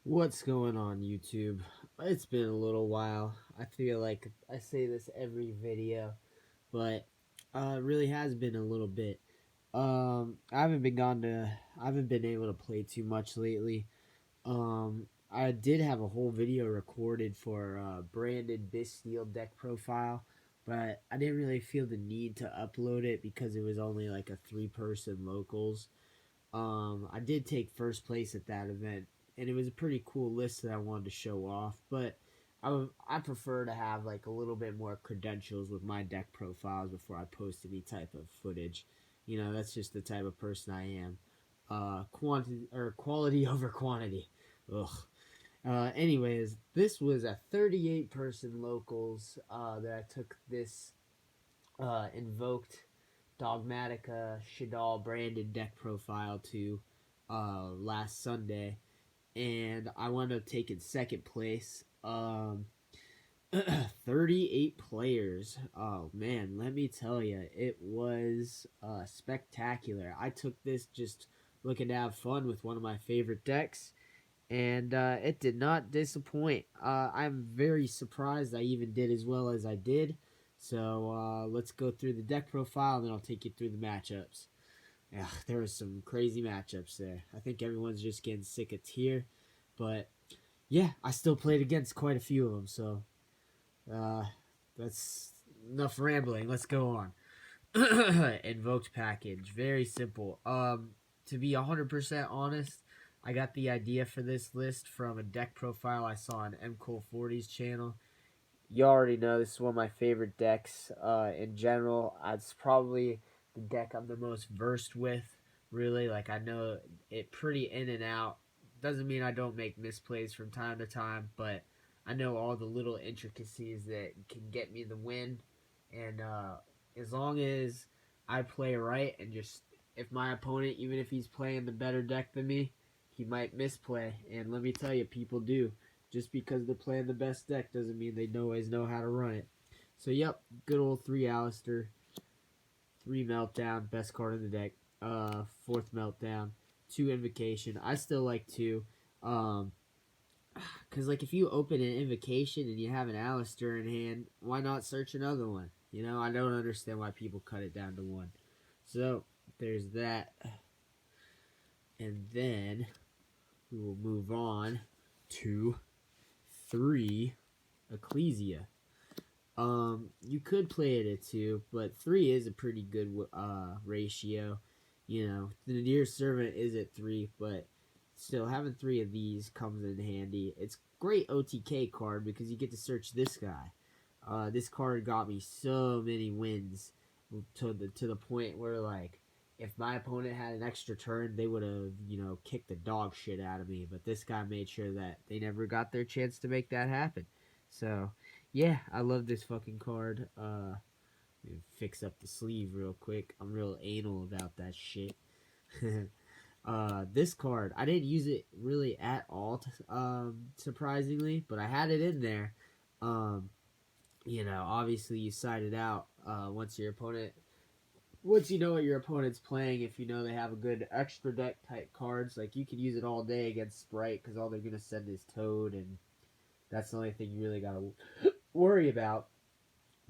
What's going on, YouTube? It's been a little while. I feel like I say this every video, but it really has been a little bit. I haven't been able to play too much lately. I did have a whole video recorded for branded Bystial deck profile, but I didn't really feel the need to upload it because it was only like a 3-person locals. I did take first place at that event, and it was a pretty cool list that I wanted to show off. But I prefer to have like a little bit more credentials with my deck profiles before I post any type of footage. You know, that's just the type of person I am. Quality over quantity. Ugh. Anyways, this was a 38-person locals that I took this Invoked Dogmatika Shaddoll branded deck profile to last Sunday, and I wound up taking second place. 38 players. Oh man, let me tell you, it was spectacular. I took this just looking to have fun with one of my favorite decks, and it did not disappoint. I'm very surprised I even did as well as I did. So let's go through the deck profile, and then I'll take you through the matchups. Yeah, there was some crazy matchups there. I think everyone's just getting sick of tier, but yeah, I still played against quite a few of them. So that's enough rambling. Let's go on. Invoked package, very simple. To be 100% honest, I got the idea for this list from a deck profile I saw on MCole40's channel. You already know this is one of my favorite decks in general. It's probably the deck I'm the most versed with, really. Like, I know it pretty in and out. Doesn't mean I don't make misplays from time to time, but I know all the little intricacies that can get me the win. And as long as I play right and just, if my opponent, even if he's playing the better deck than me, he might misplay. And let me tell you, people do. Just because they're playing the best deck doesn't mean they always know how to run it. So, yep, good old 3 Alistair, 3 Meltdown, best card in the deck. 4th Meltdown, 2 Invocation. I still like 2. Because, like, if you open an Invocation and you have an Alistair in hand, why not search another one? You know, I don't understand why people cut it down to 1. So, there's that. And then we will move on to 3 Ecclesia. You could play it at 2, but 3 is a pretty good ratio. You know, the Dear Servant is at 3, but still having 3 of these comes in handy. It's great OTK card because you get to search this guy. This card got me so many wins to the point where, like, if my opponent had an extra turn, they would have, you know, kicked the dog shit out of me. But this guy made sure that they never got their chance to make that happen. So, yeah, I love this fucking card. Fix up the sleeve real quick. I'm real anal about that shit. This card, I didn't use it really at all, surprisingly, but I had it in there. You know, obviously you side it out once you know what your opponent's playing. If you know they have a good extra deck type cards, like you can use it all day against Spright because all they're going to send is Toad, and that's the only thing you really got to worry about.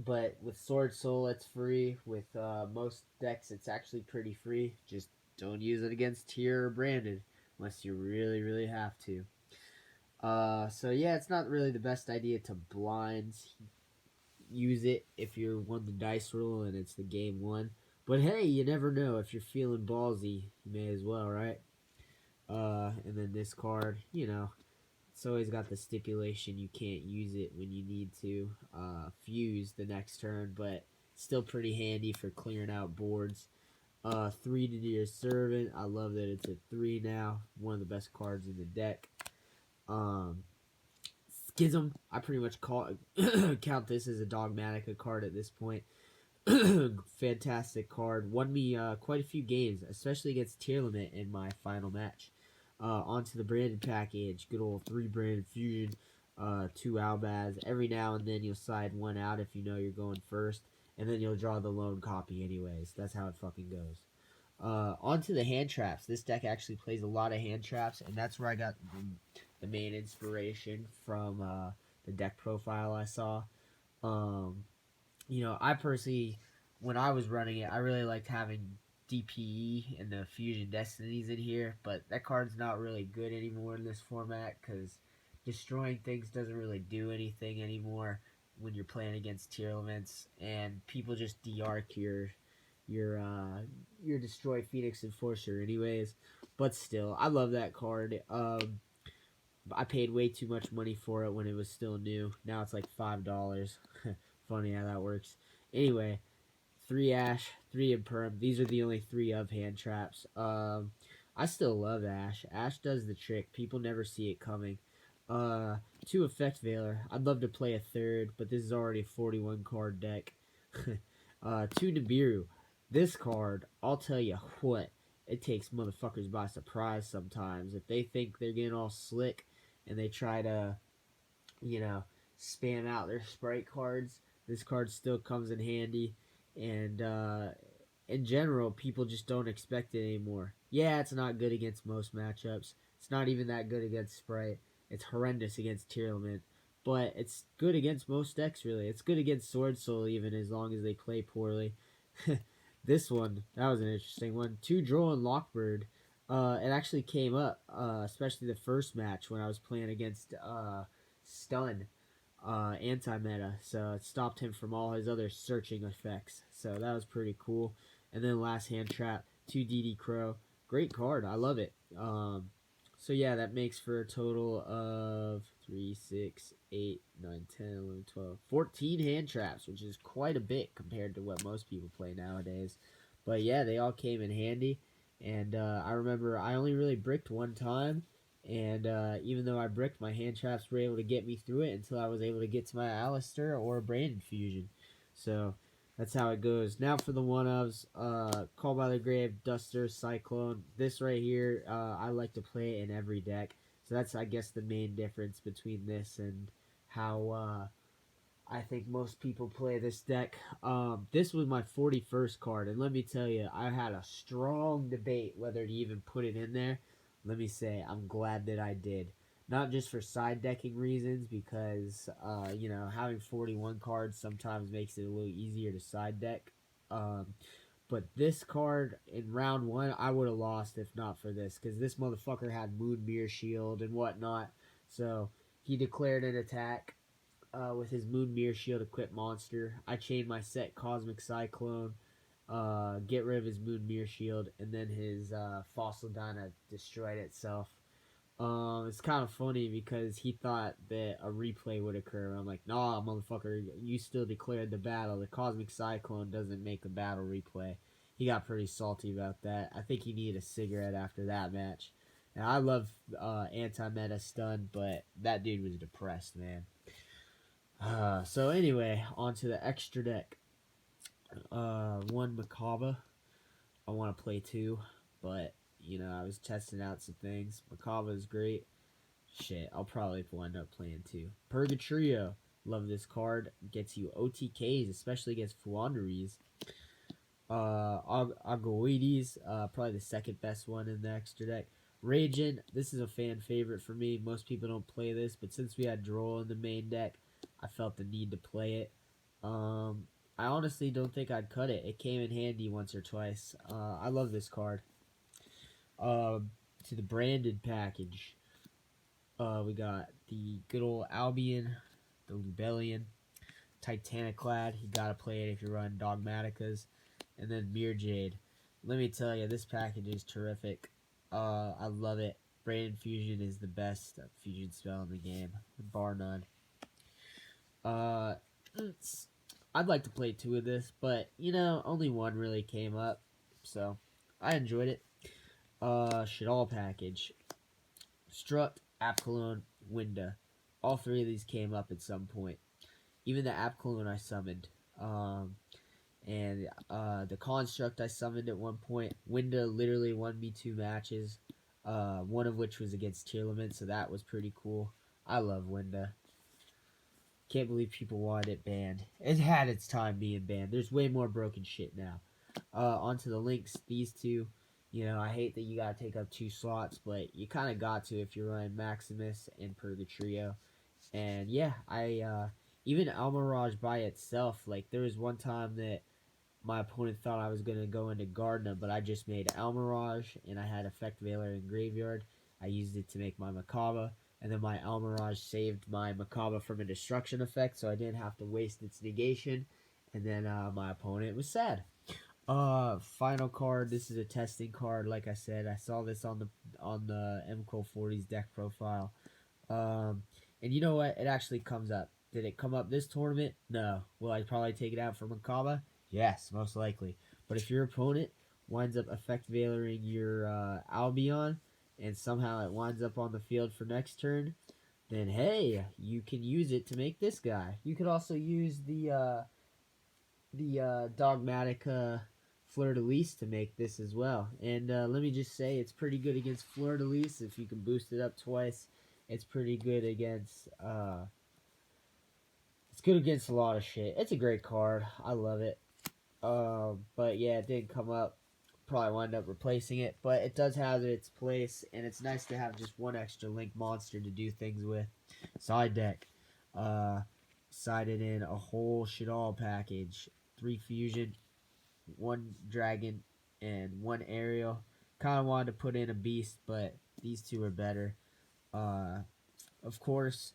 But with swordsoul, it's free. With most decks, it's actually pretty free. Just don't use it against tier or branded unless you really, really have to. So yeah, it's not really the best idea to blind use it if you're won the dice roll and it's the game 1. But hey, you never know. If you're feeling ballsy, you may as well, right? And then this card, you know, it's always got the stipulation you can't use it when you need to fuse the next turn, but still pretty handy for clearing out boards. 3 to your servant. I love that it's at 3 now. One of the best cards in the deck. Schism. I pretty much count this as a Dogmatika card at this point. Fantastic card. Won me quite a few games, especially against Tearlament in my final match. Onto the branded package. Good old 3 branded fusion. 2 Albaz. Every now and then you'll side 1 out if you know you're going first. And then you'll draw the lone copy anyways. That's how it fucking goes. Onto the hand traps. This deck actually plays a lot of hand traps, and that's where I got the main inspiration from the deck profile I saw. You know, I personally, when I was running it, I really liked having DPE and the Fusion Destinies in here, but that card's not really good anymore in this format because destroying things doesn't really do anything anymore when you're playing against Tearlaments, and people just de-arc your your Destroy Phoenix Enforcer anyways. But still, I love that card. I paid way too much money for it when it was still new. Now it's like $5. Funny how that works. Anyway, 3 Ash, 3 Imperm. These are the only 3 of hand traps. I still love Ash. Ash does the trick. People never see it coming. 2 Effect Veiler. I'd love to play a third, but this is already a 41 card deck. 2 Nibiru. This card, I'll tell you what, it takes motherfuckers by surprise sometimes. If they think they're getting all slick and they try to, you know, spam out their Spright cards, this card still comes in handy. And in general, people just don't expect it anymore. Yeah, it's not good against most matchups. It's not even that good against Spright. It's horrendous against Tearlament. But it's good against most decks, really. It's good against swordsoul, even, as long as they play poorly. This one, that was an interesting one. 2 Droll and Lockbird. It actually came up, especially the first match when I was playing against Stun, anti-meta, so it stopped him from all his other searching effects. So that was pretty cool. And then last hand trap, 2 DD Crow. Great card. I love it. So yeah, that makes for a total of 3, 6, 8, 9, 10, 11, 12, 14 hand traps, which is quite a bit compared to what most people play nowadays. But yeah, they all came in handy. And I remember I only really bricked one time. And even though I bricked, my hand traps were able to get me through it until I was able to get to my Alistair or Brandon Fusion. So that's how it goes. Now for the one-ofs, Call by the Grave, Duster, Cyclone. This right here, I like to play in every deck. So that's, I guess, the main difference between this and how I think most people play this deck. This was my 41st card, and let me tell you, I had a strong debate whether to even put it in there. Let me say, I'm glad that I did. Not just for side decking reasons, because, you know, having 41 cards sometimes makes it a little easier to side deck. But this card in round 1, I would have lost if not for this, because this motherfucker had Moon Mirror Shield and whatnot. So he declared an attack with his Moon Mirror Shield equipped monster. I chained my set Cosmic Cyclone, get rid of his Moon Mirror Shield, and then his Fossil Dyna destroyed itself. It's kind of funny because he thought that a replay would occur. I'm like, nah, motherfucker, you still declared the battle. The Cosmic Cyclone doesn't make a battle replay. He got pretty salty about that. I think he needed a cigarette after that match. And I love anti-meta stun, but that dude was depressed, man. So anyway, on to the extra deck. 1 Macabre. I want to play 2, but you know, I was testing out some things. Macabre is great. Shit, I'll probably wind up playing 2. Purgatrio. Love this card. Gets you OTKs, especially against Fluanderies. Agoides, probably the second best one in the extra deck. Raging, this is a fan favorite for me. Most people don't play this, but since we had Droll in the main deck, I felt the need to play it. I honestly don't think I'd cut it. It came in handy once or twice. I love this card. To the branded package, we got the good old Albion, the Lubellion, Titaniclad. You gotta play it if you're running Dogmatikas, and then Mirror Jade. Let me tell you, this package is terrific. I love it. Branded Fusion is the best fusion spell in the game, bar none. I'd like to play 2 of this, but you know, only 1 really came up, so I enjoyed it. Shaddoll package. Strut, Apcalone, Winda. All 3 of these came up at some point. Even the Apcalone I summoned. And the Construct I summoned at one point. Winda literally won me 2 matches. One of which was against Tearlament, so that was pretty cool. I love Winda. Can't believe people wanted it banned. It had its time being banned. There's way more broken shit now. Onto the links. These 2. You know, I hate that you gotta take up 2 slots, but you kind of got to if you're running Maximus and Purgatrio. And yeah, I even Almirage by itself, like there was one time that my opponent thought I was gonna go into Gardna, but I just made Almirage and I had Effect Veiler in Graveyard. I used it to make my Makaba, and then my Almirage saved my Makaba from a destruction effect, so I didn't have to waste its negation. And then my opponent was sad. Final card. This is a testing card. Like I said, I saw this on the MCO 40's deck profile. Um, and you know what? It actually comes up. Did it come up this tournament? No. Will I probably take it out for Makaba? Yes, most likely. But if your opponent winds up effect veilering your Albion, and somehow it winds up on the field for next turn, then hey, you can use it to make this guy. You could also use the Dogmatika Fleur-de-Lis to make this as well. And let me just say, it's pretty good against Fleur-de-Lis. If you can boost it up twice, it's pretty good against it's good against a lot of shit. It's a great card. I love it. But yeah, it didn't come up. Probably wind up replacing it, but it does have its place, and it's nice to have just one extra link monster to do things with. Side deck. Sided in a whole Shaddoll package. 3 fusion, 1 dragon, and 1 aerial. Kind of wanted to put in a beast, but these 2 are better. Of course,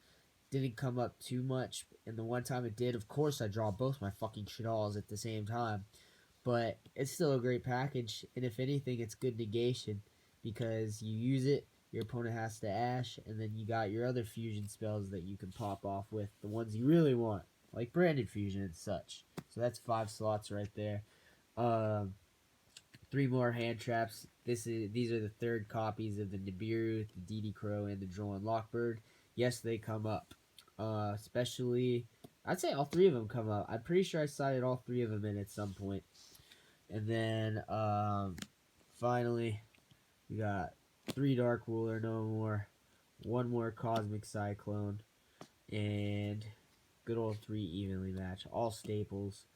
didn't come up too much, and the one time it did, of course, I draw both my fucking Shadolls at the same time. But it's still a great package, and if anything, it's good negation, because you use it, your opponent has to ash, and then you got your other fusion spells that you can pop off with, the ones you really want, like Branded Fusion and such. So that's 5 slots right there. 3 more hand traps. These are the 3rd copies of the Nibiru, the DD Crow, and the Droll and Lockbird. Yes, they come up. Especially, I'd say all 3 of them come up. I'm pretty sure I cited all 3 of them in at some point. And then, finally, we got 3 Dark Ruler, no more. 1 more Cosmic Cyclone. And good old 3 evenly match. All staples.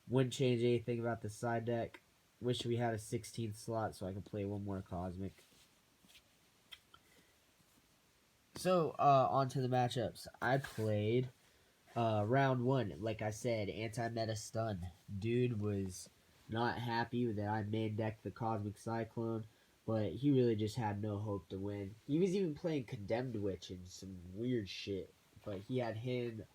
Wouldn't change anything about the side deck. Wish we had a 16th slot so I could play 1 more Cosmic. So, on to the matchups. I played round 1. Like I said, anti-meta stun. Dude was not happy that I main decked the Cosmic Cyclone, but he really just had no hope to win. He was even playing Condemned Witch and some weird shit, but he had hidden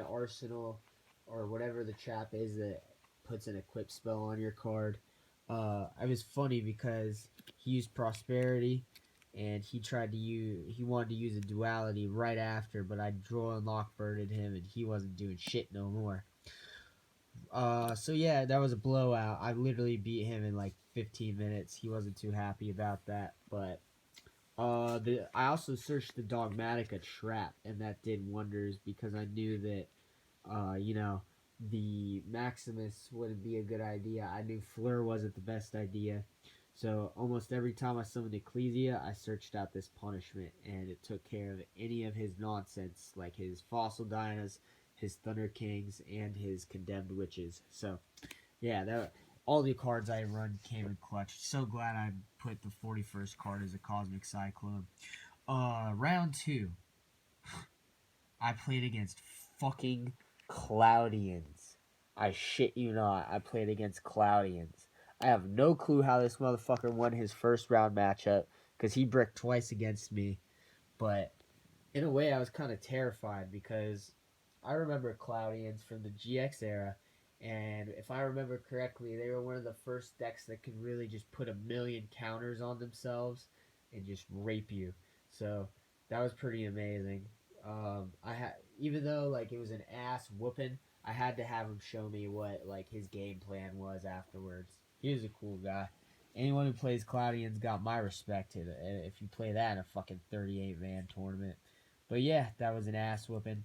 arsenal or whatever the trap is that puts an equip spell on your card. It was funny because he used Prosperity, and he wanted to use a duality right after, but I Droll and Lockbirded him, and he wasn't doing shit no more. So yeah, that was a blowout. I literally beat him in like 15 minutes. He wasn't too happy about that, but I also searched the Dogmatika trap, and that did wonders because I knew that the Maximus wouldn't be a good idea. I knew Fleur wasn't the best idea. So almost every time I summoned Ecclesia, I searched out this punishment, and it took care of any of his nonsense, like his Fossil Dynas, his Thunder Kings, and his Condemned Witches. So, yeah, all the cards I run came in clutch. So glad I put the 41st card as a Cosmic Cyclone. Round 2. I played against fucking Cloudians. I shit you not, I played against Cloudians. I have no clue how this motherfucker won his first round matchup, because he bricked twice against me. But in a way, I was kind of terrified, because I remember Cloudians from the GX era, and if I remember correctly, they were one of the first decks that could really just put a million counters on themselves and just rape you. So that was pretty amazing. Even though like it was an ass whooping, I had to have him show me what like his game plan was afterwards. He was a cool guy. Anyone who plays Cloudians got my respect if you play that in a fucking 38-man tournament. But yeah, that was an ass whooping.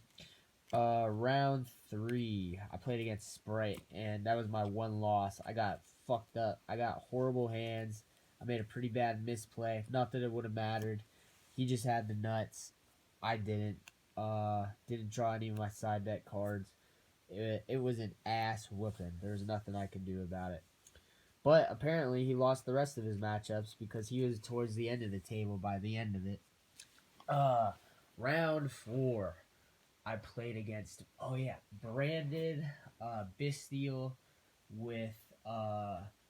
Round 3, I played against Spright, and that was my one loss. I got fucked up. I got horrible hands. I made a pretty bad misplay. Not that it would have mattered. He just had the nuts. I didn't. Didn't draw any of my side deck cards. It was an ass whooping. There's nothing I could do about it. But apparently he lost the rest of his matchups because he was towards the end of the table by the end of it. Round 4. I played against, branded Bystial with,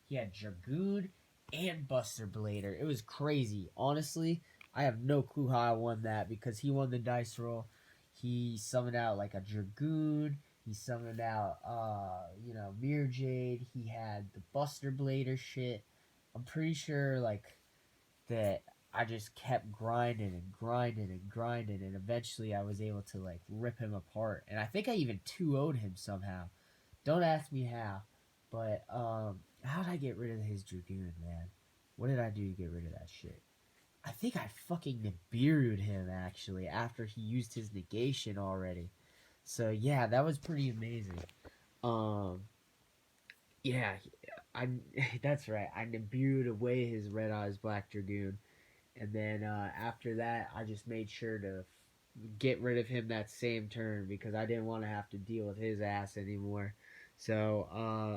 he had Dragoon and Buster Blader. It was crazy. Honestly, I have no clue how I won that because he won the dice roll. He summoned out like a Dragoon. He summoned out, Mirror Jade. He had the Buster Blader shit. I'm pretty sure, like, that I just kept grinding and grinding and grinding, and eventually I was able to, like, rip him apart. And I think I even 2-0'd him somehow. Don't ask me how. But, how did I get rid of his Dragoon, man? What did I do to get rid of that shit? I think I fucking Nibiru'd him, actually, after he used his negation already. So, yeah, that was pretty amazing. Yeah, that's right. I Nibiru'd away his Red Eyes Black Dragoon. And then, after that, I just made sure to get rid of him that same turn because I didn't want to have to deal with his ass anymore. So,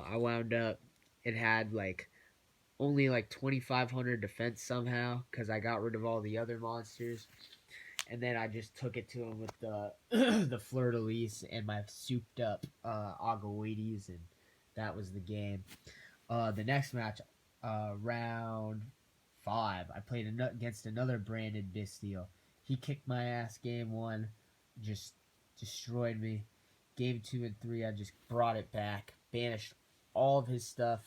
I wound up, it had, like, only, like, 2,500 defense somehow because I got rid of all the other monsters. And then I just took it to him with the the fleur-de-lis and my souped-up Agawades, and that was the game. The next match, round 5, I played against another branded Bystial. He kicked my ass game 1, just destroyed me. Game 2 and 3, I just brought it back, banished all of his stuff.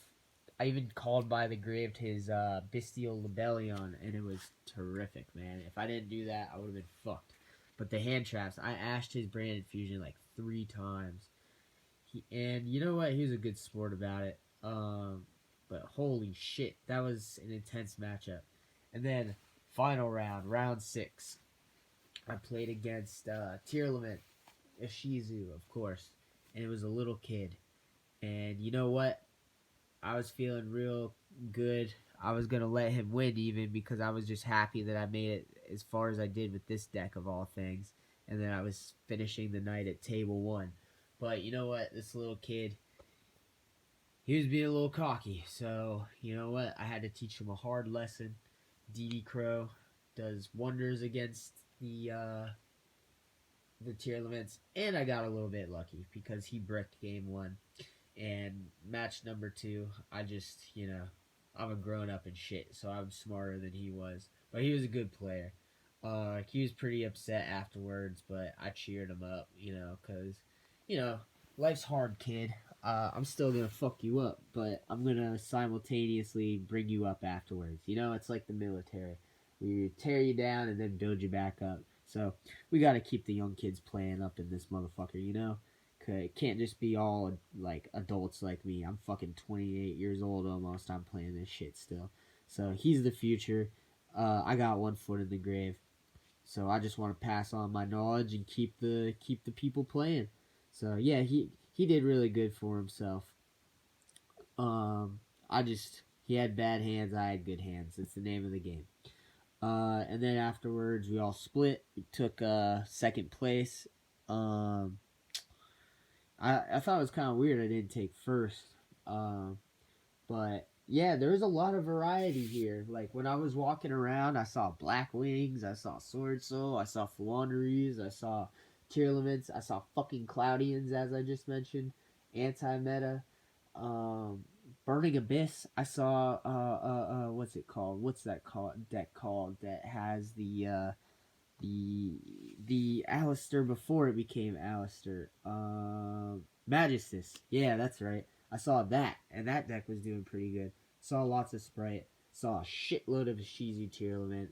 I even called by the grave to his Bystial Libellion, and it was terrific, man. If I didn't do that, I would have been fucked. But the hand traps, I ashed his branded fusion like 3 times. And you know what? He was a good sport about it. But holy shit, that was an intense matchup. And then final round, round 6, I played against Tearlament, Ishizu, of course, and it was a little kid. And you know what? I was feeling real good. I was going to let him win even because I was just happy that I made it as far as I did with this deck of all things. And then I was finishing the night at table 1. But you know what? This little kid, he was being a little cocky. So, you know what? I had to teach him a hard lesson. DD Crow does wonders against the Tearlaments. And I got a little bit lucky because he bricked game 1. And match number 2, I just, I'm a grown-up and shit, so I'm smarter than he was. But he was a good player. He was pretty upset afterwards, but I cheered him up, because, life's hard, kid. I'm still going to fuck you up, but I'm going to simultaneously bring you up afterwards. It's like the military. We tear you down and then build you back up. So we got to keep the young kids playing up in this motherfucker, It can't just be all, like, adults like me. I'm fucking 28 years old almost. I'm playing this shit still. So, he's the future. I got one foot in the grave. So, I just want to pass on my knowledge and keep the people playing. So, yeah, he did really good for himself. He had bad hands. I had good hands. It's the name of the game. And then afterwards, we all split. We took second place. I thought it was kind of weird I didn't take first. But, yeah, there's a lot of variety here. Like, when I was walking around, I saw Black Wings, I saw swordsoul, I saw Flaunderies, I saw Tearlaments, I saw fucking Cloudians, as I just mentioned, anti-meta, Burning Abyss, I saw, what's it called? What's that deck called that has the Alistair before it became Alistair. Magistus. Yeah, that's right. I saw that, and that deck was doing pretty good. Saw lots of Spright. Saw a shitload of Ishizu Tearlament,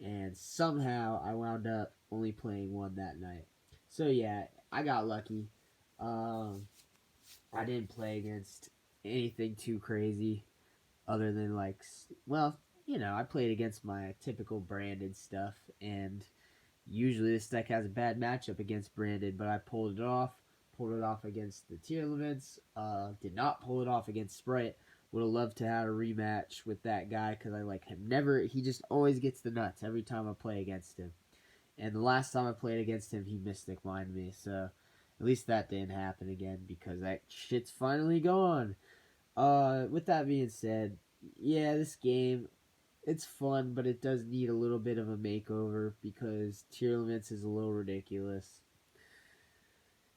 and somehow I wound up only playing 1 that night. So yeah, I got lucky. I didn't play against anything too crazy, other than I played against my typical branded stuff, and usually this deck has a bad matchup against branded, but I pulled it off. Pulled it off against the Tearlaments. Did not pull it off against Spright. Would have loved to have a rematch with that guy because I like him. He just always gets the nuts every time I play against him. And the last time I played against him, he mystic mined me. So at least that didn't happen again because that shit's finally gone. with that being said, yeah, this game, it's fun, but it does need a little bit of a makeover because Tearlaments is a little ridiculous.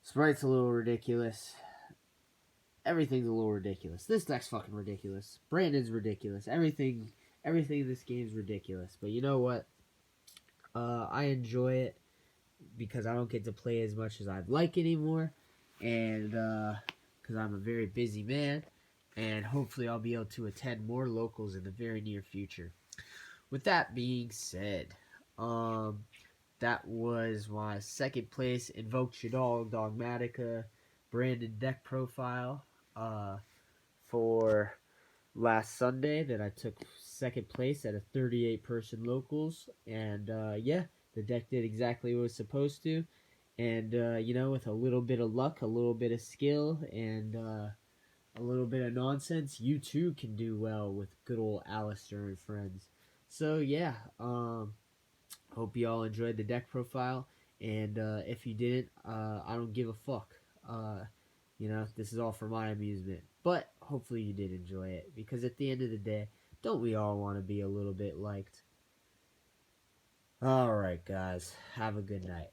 Sprite's a little ridiculous. Everything's a little ridiculous. This deck's fucking ridiculous. Brandon's ridiculous. Everything in this game's ridiculous. But you know what? I enjoy it because I don't get to play as much as I'd like anymore, and because I'm a very busy man, and hopefully I'll be able to attend more locals in the very near future. With that being said, that was my second place Invoked, Shaddoll, Dogmatika, Brandon deck profile for last Sunday that I took second place at a 38-person locals, and yeah, the deck did exactly what it was supposed to, and you know, with a little bit of luck, a little bit of skill, and a little bit of nonsense, you too can do well with good old Alistair and friends. So yeah, hope you all enjoyed the deck profile, and if you didn't, I don't give a fuck. You know, this is all for my amusement. But hopefully you did enjoy it, because at the end of the day, don't we all want to be a little bit liked? Alright, guys. Have a good night.